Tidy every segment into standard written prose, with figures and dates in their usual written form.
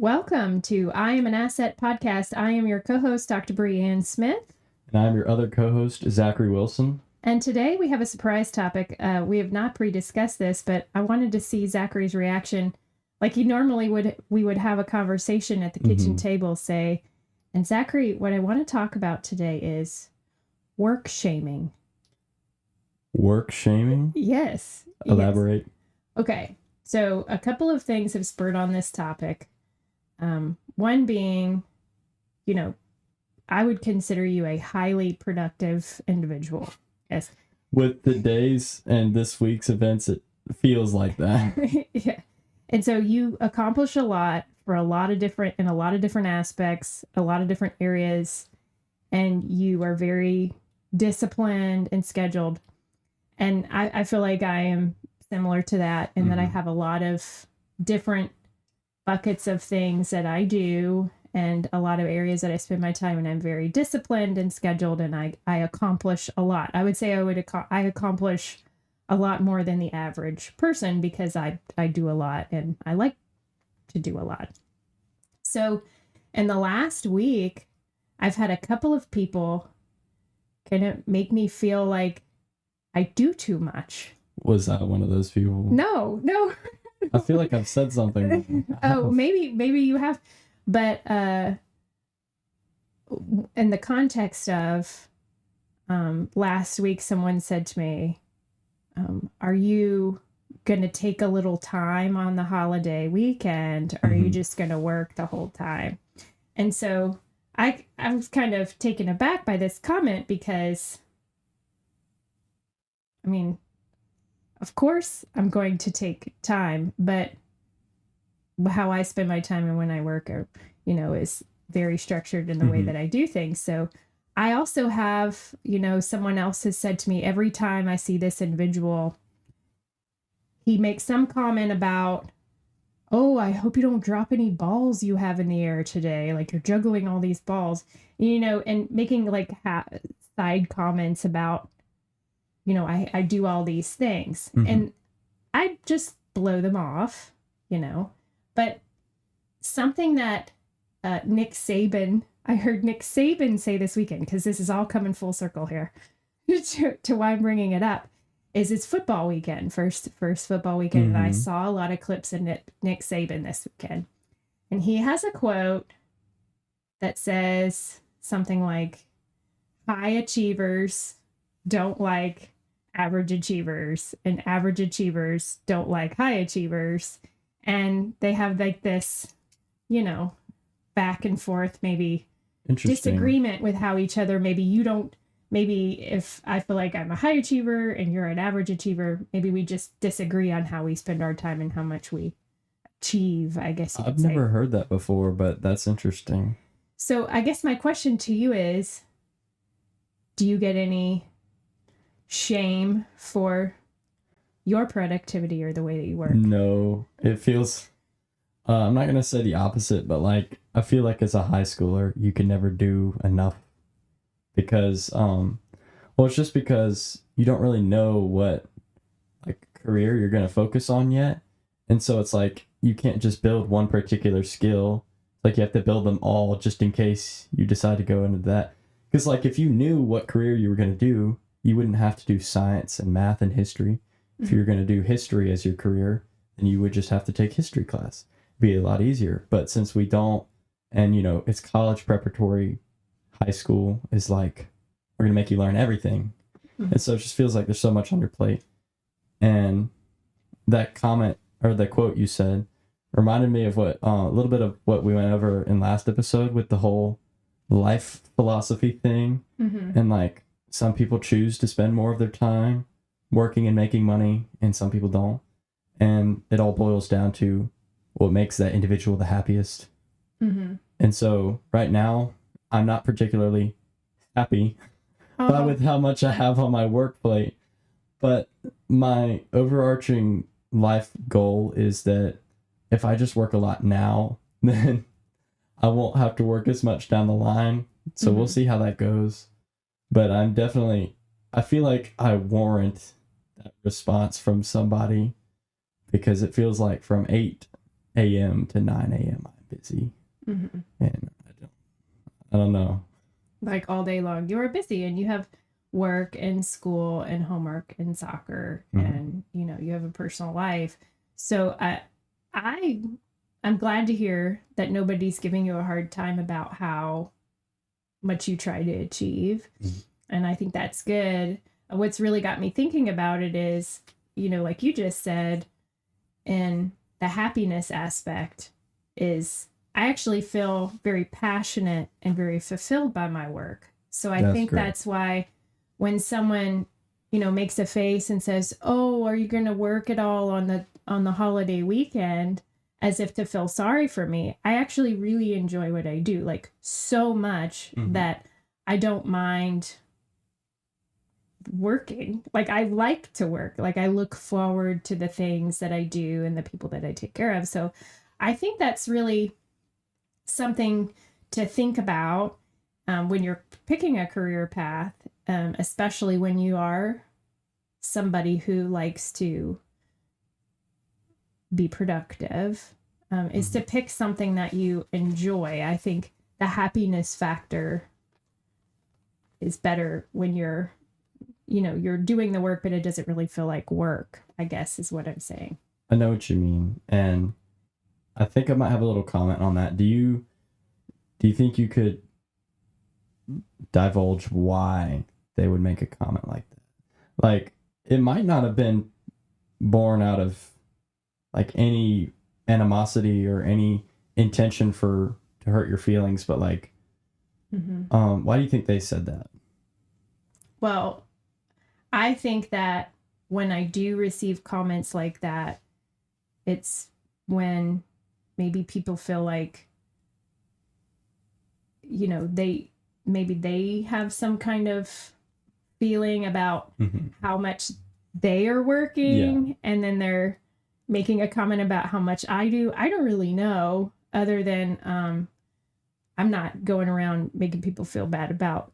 Welcome to I Am an Asset podcast. I am your co-host, Dr. Breanne Smith. And I'm your other co-host, Zachary Wilson. And today we have a surprise topic. We have not pre-discussed this, but I wanted to see Zachary's reaction. Like he normally would, we would have a conversation at the kitchen table, say, and Zachary, what I want to talk about today is work shaming. Work shaming? Yes. Elaborate. Yes. Okay. So a couple of things have spurred on this topic. One being, I would consider you a highly productive individual. Yes. With today's and this week's events, it feels like that. Yeah. And so you accomplish a lot for a lot of different aspects, a lot of different areas, and you are very disciplined and scheduled. And I feel like I am similar to that in that I have a lot of different buckets of things that I do and a lot of areas that I spend my time, and I'm very disciplined and scheduled, and I accomplish a lot. I would say I accomplish a lot more than the average person because I do a lot and I like to do a lot. So in the last week, I've had a couple of people kind of make me feel like I do too much. Was that one of those people? No. I feel like I've said something. Maybe you have. But in the context of last week, someone said to me, are you going to take a little time on the holiday weekend? Or are you just going to work the whole time? And so I was kind of taken aback by this comment because, I mean, of course I'm going to take time, but how I spend my time and when I work is very structured in the way that I do things. So I also have, someone else has said to me every time I see this individual, he makes some comment about, oh, I hope you don't drop any balls you have in the air today. Like you're juggling all these balls, and making like side comments about, I do all these things and I just blow them off, but something that Nick Saban, I heard Nick Saban say this weekend, because this is all coming full circle here to why I'm bringing it up, is it's football weekend, first football weekend. And I saw a lot of clips of Nick Saban this weekend. And he has a quote that says something like, high achievers don't like average achievers, and average achievers don't like high achievers. And they have like this, back and forth, maybe disagreement with how each other, maybe if I feel like I'm a high achiever and you're an average achiever, maybe we just disagree on how we spend our time and how much we achieve, I guess you could say. I've never heard that before, but that's interesting. So I guess my question to you is, do you get any shame for your productivity or the way that you work? No, it feels, I'm not going to say the opposite, but like, I feel like as a high schooler, you can never do enough because, it's just because you don't really know what like career you're going to focus on yet. And so it's like, you can't just build one particular skill. Like you have to build them all just in case you decide to go into that. Because like, if you knew what career you were going to do, you wouldn't have to do science and math and history. If you're going to do history as your career, then you would just have to take history class. It'd be a lot easier. But since we don't, and it's college preparatory, high school is like, we're going to make you learn everything. And so it just feels like there's so much on your plate. And that comment or the quote you said reminded me of what, a little bit of what we went over in last episode with the whole life philosophy thing. And like, some people choose to spend more of their time working and making money, and some people don't. And it all boils down to what makes that individual the happiest. And so right now, I'm not particularly happy with how much I have on my work plate. But my overarching life goal is that if I just work a lot now, then I won't have to work as much down the line. So we'll see how that goes. But I feel like I warrant that response from somebody because it feels like from 8 a.m. to 9 a.m. I'm busy, Mm-hmm. and I don't know. Like all day long, you are busy and you have work and school and homework and soccer, Mhm. and you have a personal life. So I I'm glad to hear that nobody's giving you a hard time about how much you try to achieve. Mhm. And I think that's good. What's really got me thinking about it is, like you just said, and the happiness aspect is I actually feel very passionate and very fulfilled by my work. So I That's think great. that's why when someone, makes a face and says, "Oh, are you going to work at all on the holiday weekend?" as if to feel sorry for me, I actually really enjoy what I do, like so much Mhm. that I don't mind working. Like I like to work. Like I look forward to the things that I do and the people that I take care of. So I think that's really something to think about when you're picking a career path, especially when you are somebody who likes to be productive, is to pick something that you enjoy. I think the happiness factor is better when you're doing the work, but it doesn't really feel like work, I guess is what I'm saying. I know what you mean, and I think I might have a little comment on that. Do you think you could divulge why they would make a comment like that? Like, it might not have been born out of like any animosity or any intention for to hurt your feelings, but like, why do you think they said that? Well, I think that when I do receive comments like that, it's when maybe people feel like, they have some kind of feeling about how much they are working, and then they're making a comment about how much I do. I don't really know, other than I'm not going around making people feel bad about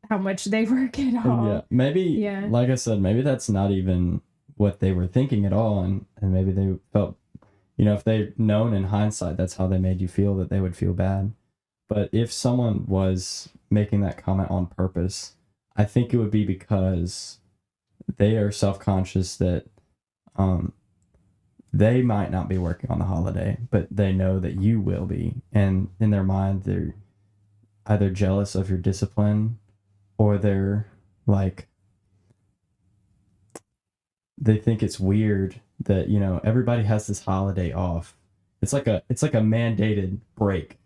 how much they work at all. Yeah, maybe. Yeah. Like I said, maybe that's not even what they were thinking at all, and maybe they felt, if they'd known in hindsight that's how they made you feel, that they would feel bad. But if someone was making that comment on purpose, I think it would be because they are self-conscious that they might not be working on the holiday, but they know that you will be. And in their mind, they're either jealous of your discipline, or they're like, they think it's weird that, everybody has this holiday off. It's like a mandated break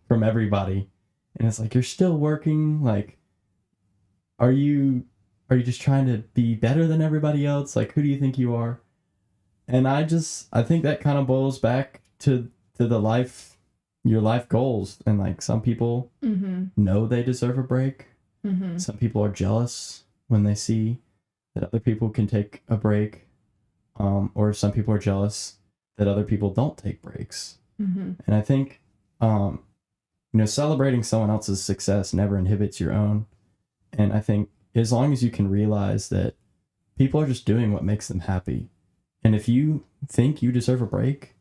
from everybody. And it's like, you're still working. Like, are you just trying to be better than everybody else? Like, who do you think you are? And I think that kind of boils back to your life goals. And like, some people know they deserve a break. Some people are jealous when they see that other people can take a break. Or some people are jealous that other people don't take breaks. And I think, celebrating someone else's success never inhibits your own. And I think as long as you can realize that people are just doing what makes them happy. And if you think you deserve a break,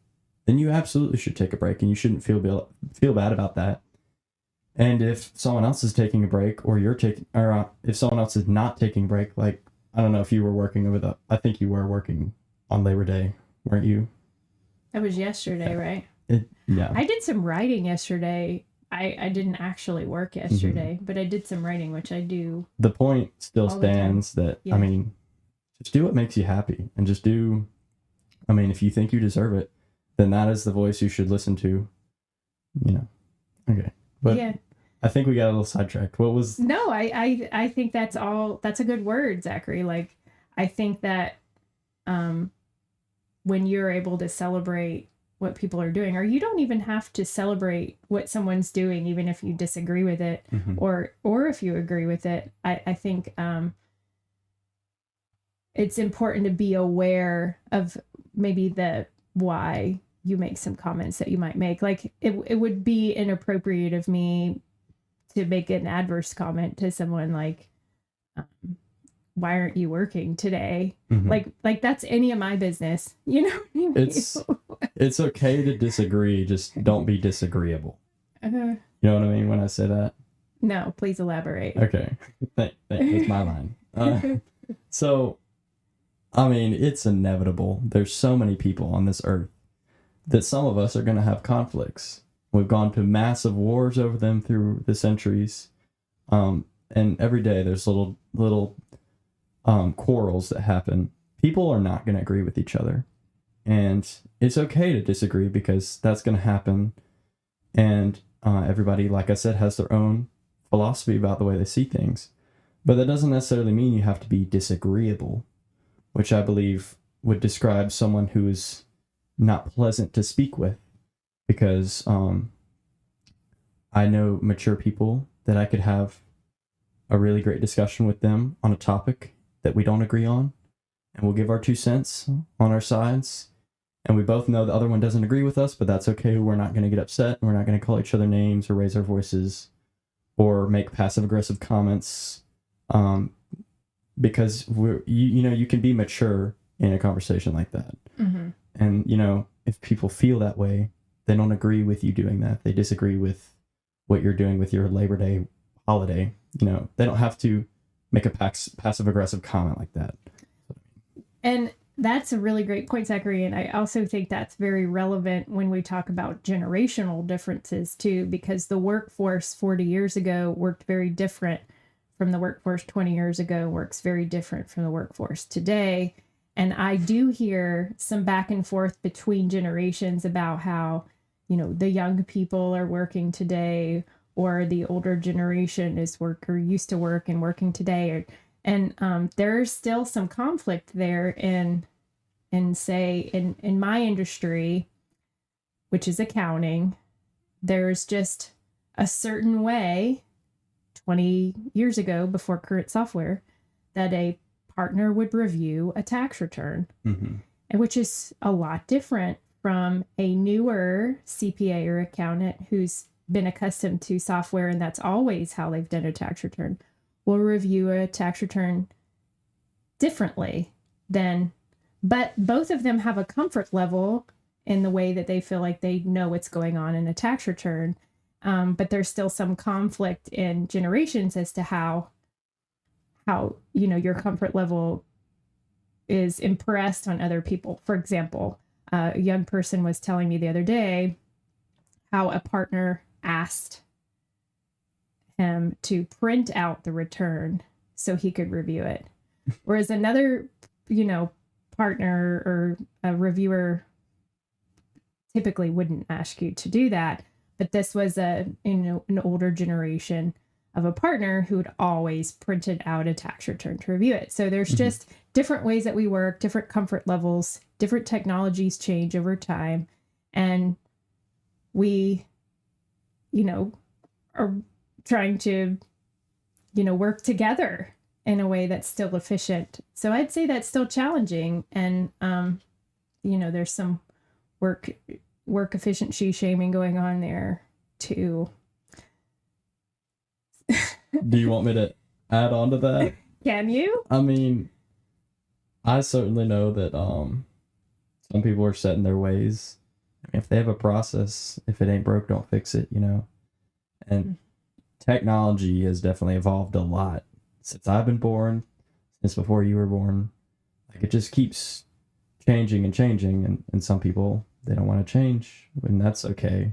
then you absolutely should take a break, and you shouldn't feel bad about that. And if someone else is taking a break, or if someone else is not taking a break, like, I don't know if you were working I think you were working on Labor Day, weren't you? That was yesterday, right? Yeah. I did some writing yesterday. I didn't actually work yesterday, but I did some writing, which I do. The point still all the time. stands that, Yeah. I mean, just do what makes you happy, and just do, if you think you deserve it, then that is the voice you should listen to, Okay. But Yeah. I think we got a little sidetracked. What was... No, I think that's a good word, Zachary. Like, I think that when you're able to celebrate what people are doing, or you don't even have to celebrate what someone's doing, even if you disagree with it, or if you agree with it. I think it's important to be aware of maybe why you make some comments that you might make. Like, it would be inappropriate of me to make an adverse comment to someone like, why aren't you working today? Like that's any of my business, you know what I mean? It's It's okay to disagree, just don't be disagreeable. Uh, You know what I mean when I say that? no, please elaborate. Okay. That's my line. So, I mean, it's inevitable. There's so many people on this earth that some of us are going to have conflicts. We've gone to massive wars over them through the centuries. And every day there's little quarrels that happen. People are not going to agree with each other. And it's okay to disagree because that's going to happen. And everybody, like I said, has their own philosophy about the way they see things. But that doesn't necessarily mean you have to be disagreeable, which I believe would describe someone who is not pleasant to speak with. Because I know mature people that I could have a really great discussion with them on a topic that we don't agree on, and we'll give our 2 cents on our sides. And we both know the other one doesn't agree with us, but that's okay. We're not going to get upset. We're not going to call each other names or raise our voices or make passive aggressive comments, because you can be mature in a conversation like that. Mm-hmm. And if people feel that way, they don't agree with you doing that. They disagree with what you're doing with your Labor Day holiday. They don't have to make a passive aggressive comment like that. And that's a really great point, Zachary. And I also think that's very relevant when we talk about generational differences too, because the workforce 40 years ago worked very different from the workforce 20 years ago, works very different from the workforce today. And I do hear some back and forth between generations about how, the young people are working today, or the older generation is used to work and working today. And there's still some conflict there in my industry, which is accounting. There's just a certain way 20 years ago, before current software, that a partner would review a tax return, mm-hmm. and which is a lot different from a newer CPA or accountant who's been accustomed to software and that's always how they've done a tax return, will review a tax return differently but both of them have a comfort level in the way that they feel like they know what's going on in a tax return. But there's still some conflict in generations as to how your comfort level is impressed on other people. For example, a young person was telling me the other day how a partner asked him to print out the return so he could review it. Whereas another, partner or a reviewer typically wouldn't ask you to do that. But this was an older generation of a partner who had always printed out a tax return to review it. So there's just different ways that we work, different comfort levels, different technologies change over time. And we, are trying to, work together in a way that's still efficient. So I'd say that's still challenging. And, there's some work efficiency shaming going on there too. Do you want me to add on to that? Can you? I mean, I certainly know that some people are set in their ways. I mean, if they have a process, if it ain't broke, don't fix it, And technology has definitely evolved a lot since I've been born, since before you were born. Like, it just keeps changing and changing, and some people, they don't want to change, and that's okay.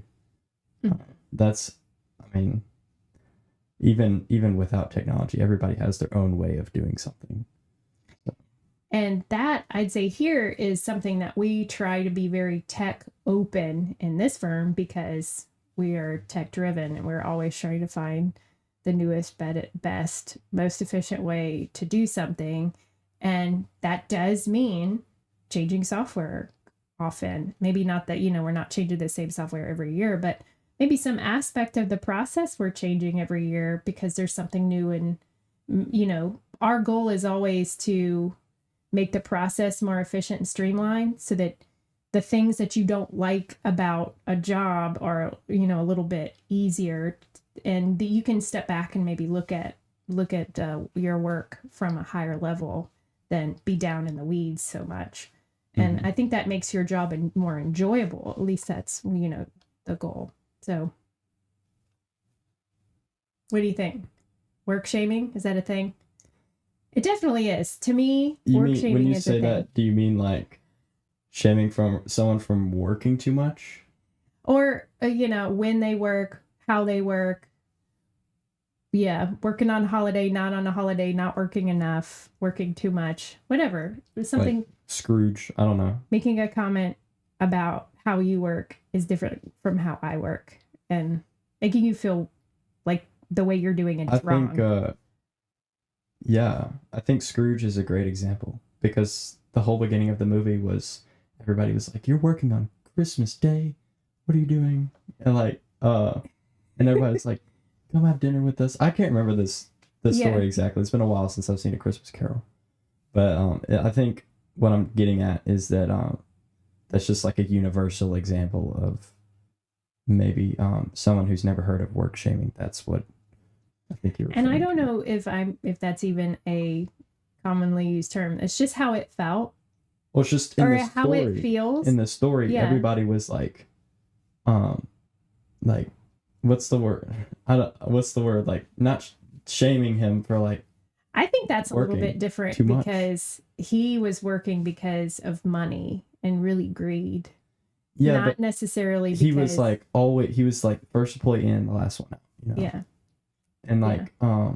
Even without technology, everybody has their own way of doing something. And that, I'd say, here is something that we try to be very tech open in this firm, because we are tech driven and we're always trying to find the newest, best, most efficient way to do something. And that does mean changing software often. Maybe not that, we're not changing the same software every year, but maybe some aspect of the process we're changing every year because there's something new. And, our goal is always to make the process more efficient and streamlined so that the things that you don't like about a job are, a little bit easier, and that you can step back and maybe look at your work from a higher level than be down in the weeds so much. And Mhm. I think that makes your job more enjoyable. At least that's, the goal. So what do you think? Work shaming, is that a thing? It definitely is. To me, You work mean when shaming you is a say thing. that? Do you mean like shaming from someone from working too much? Or, when they work, how they work. Yeah, working on holiday, not on a holiday, not working enough, working too much, whatever. Like Something, Scrooge? I don't know. making a comment about how you work is different from how I work, and making you feel like the way you're doing it I is think wrong. yeah, I think Scrooge is a great example because the whole beginning of the movie was everybody was like, "You're working on Christmas Day. What are you doing?" And like, and everybody's like, "Come have dinner with us." I can't remember the Yeah. story exactly. It's been a while since I've seen A Christmas Carol, but I think what I'm getting at is that that's just like a universal example of maybe someone who's never heard of work shaming. That's what I think you're And I referring don't to. know if that's even a commonly used term. It's just how it felt Well, it's just in or the how it story. In feels. the story, Yeah. everybody was um, like, what's the word? I don't. What's the word? Like, not shaming him for like I think that's a little bit working different too much. because he was working because of money and really greed, Yeah, not but necessarily he was because, like always. He was like first employee in, the last one out. yeah, And yeah. like I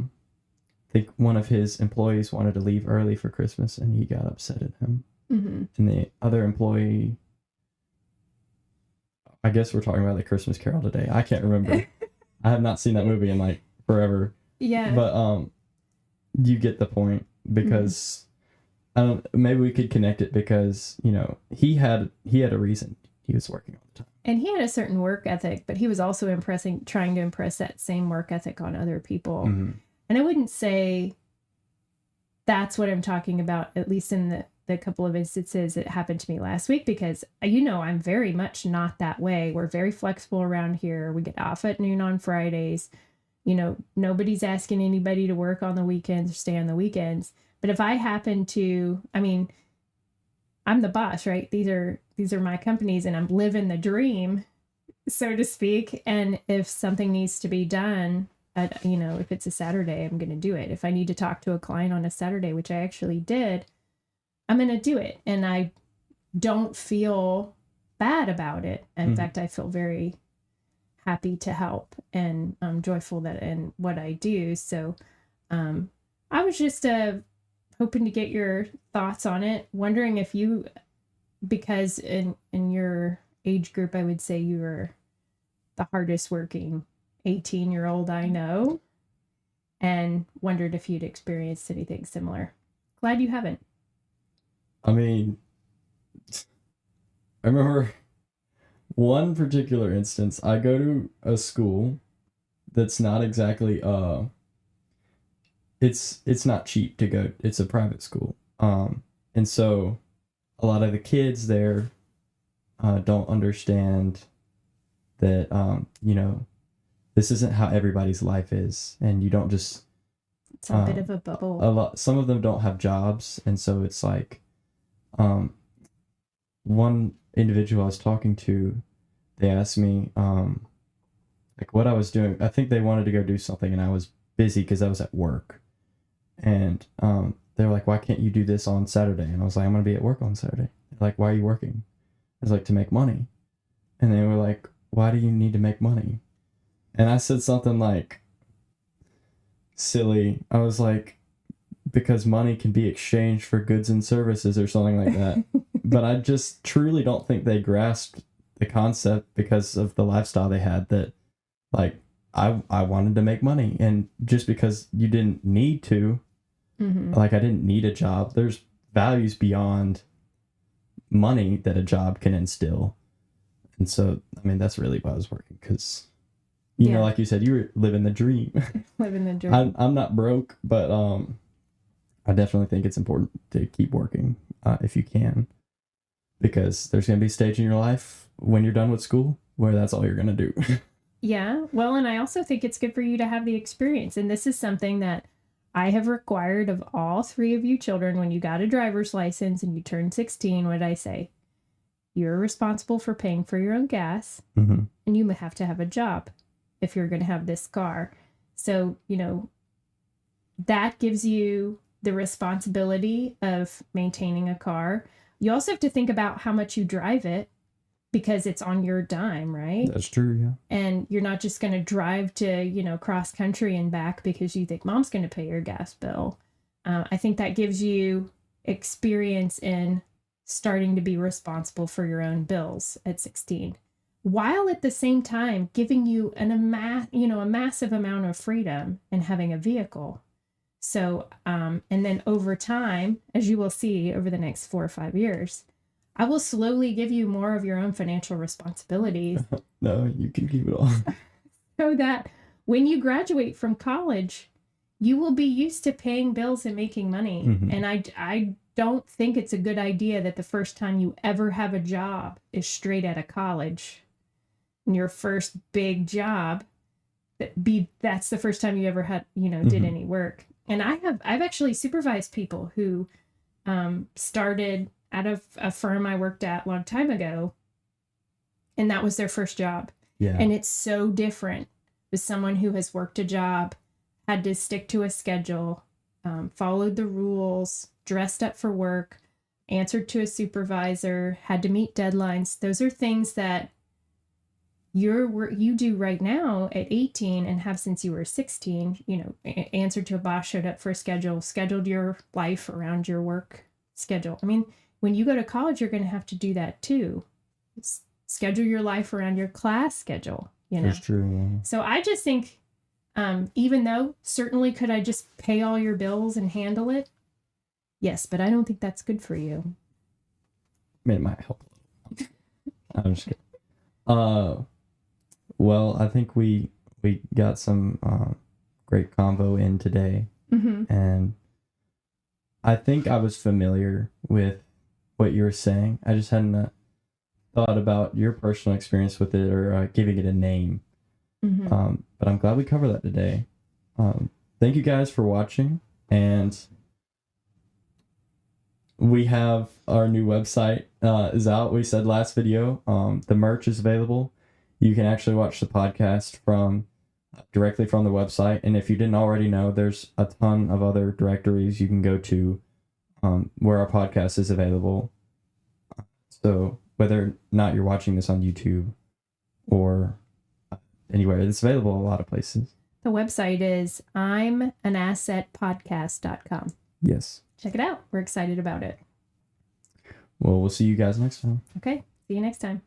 think one of his employees wanted to leave early for Christmas, and he got upset at him. Hmm. And the other employee, I guess we're talking about the Christmas Carol today. I can't remember. I have not seen that movie in like forever. Yeah. But you get the point Hmm. because I don't maybe we could connect it because, he had a reason he was working all the time. And he had a certain work ethic, but he was also trying to impress that same work ethic on other people. Mm-hmm. And I wouldn't say that's what I'm talking about, at least in the couple of instances that happened to me last week, because I'm very much not that way. We're very flexible around here. We get off at noon on Fridays. Nobody's asking anybody to work on the weekends or stay on the weekends. But if I happen to, I'm the boss, right? These are my companies and I'm living the dream, so to speak. And if something needs to be done, if it's a Saturday, I'm going to do it. If I need to talk to a client on a Saturday, which I actually did, I'm going to do it. And I don't feel bad about it. In Mm-hmm. fact, I feel very happy to help and I'm joyful that in what I do. So um, I was just hoping to get your thoughts on it, wondering if you, because in your age group, I would say you were the hardest working 18-year-old I know, and wondered if you'd experienced anything similar. Glad you haven't. I mean, I remember one particular instance. I go to a school that's not exactly it's not cheap to go. It's a private school. And so a lot of the kids there don't understand that this isn't how everybody's life is, and you don't just It's a bit of a a bubble. lot. Some of them don't have jobs, and so it's like um one individual I was talking to, they asked me like what I was doing. I think they wanted to go do something, and I was busy because I was at work, and they were like, "Why can't you do this on Saturday?" And I was like, "I'm gonna be at work on Saturday." They're like, "Why are you working?" I was like, "To make money." And they were like, "Why do you need to make money?" And I said something like silly. I was like, "Because money can be exchanged for goods and services," or something like that. But I just truly don't think they grasped the concept because of the lifestyle they had, that like I wanted to make money, and just because you didn't need to, Hmm. like I didn't need a job. There's values beyond money that a job can instill. And so, I mean, that's really why I was working, because Yeah, like you said, you were living the dream. living the I'm dream. I'm not broke, but I definitely think it's important to keep working if you can, because there's gonna be a stage in your life when you're done with school where that's all you're gonna do. Yeah, well, and I also think it's good for you to have the experience. And this is something that I have required of all 3 of you children, when you got a driver's license and you turned 16, what did I say? You're responsible for paying for your own gas, Mm-hmm. and you have to have a job if you're going to have this car. So, that gives you the responsibility of maintaining a car. You also have to think about how much you drive it, because it's on your dime, right? That's true, yeah. And you're not just going to drive to, cross country and back because you think mom's going to pay your gas bill. I think that gives you experience in starting to be responsible for your own bills at 16, while at the same time giving you a massive amount of freedom and having a vehicle. So, and then over time, as you will see over the next 4 or 5 years, I will slowly give you more of your own financial responsibilities. No, you can keep it all. So that when you graduate from college, you will be used to paying bills and making money. Mhm. And I don't think it's a good idea that the first time you ever have a job is straight out of college. And your first big job, that's the first time you ever had, did Mhm. any work. And I've actually supervised people who started out of a firm I worked at a long time ago, and that was their first job. Yeah. And it's so different with someone who has worked a job, had to stick to a schedule, followed the rules, dressed up for work, answered to a supervisor, had to meet deadlines. Those are things that you do right now at 18 and have since you were 16, answered to a boss, showed up for a schedule, scheduled your life around your work schedule. I mean, when you go to college, you're going to have to do that too. Schedule your life around your class schedule, That's true, yeah. So I just think, even though certainly could I just pay all your bills and handle it? Yes, but I don't think that's good for you. I mean, it might help a little. I'm just kidding. Well, I think we got some great convo in today, Mm-hmm. and I think I was familiar with what you were saying. I just hadn't thought about your personal experience with it or giving it a name. Mm-hmm. But I'm glad we covered that today. Thank you guys for watching, and we have our new website is out. We said last video. The merch is available. You can actually watch the podcast directly from the website, and if you didn't already know, there's a ton of other directories you can go to where our podcast is available. So whether or not you're watching this on YouTube or anywhere, it's available a lot of places. The website is imanassetpodcast.com. Yes. Check it out. We're excited about it. Well, we'll see you guys next time. Okay. See you next time.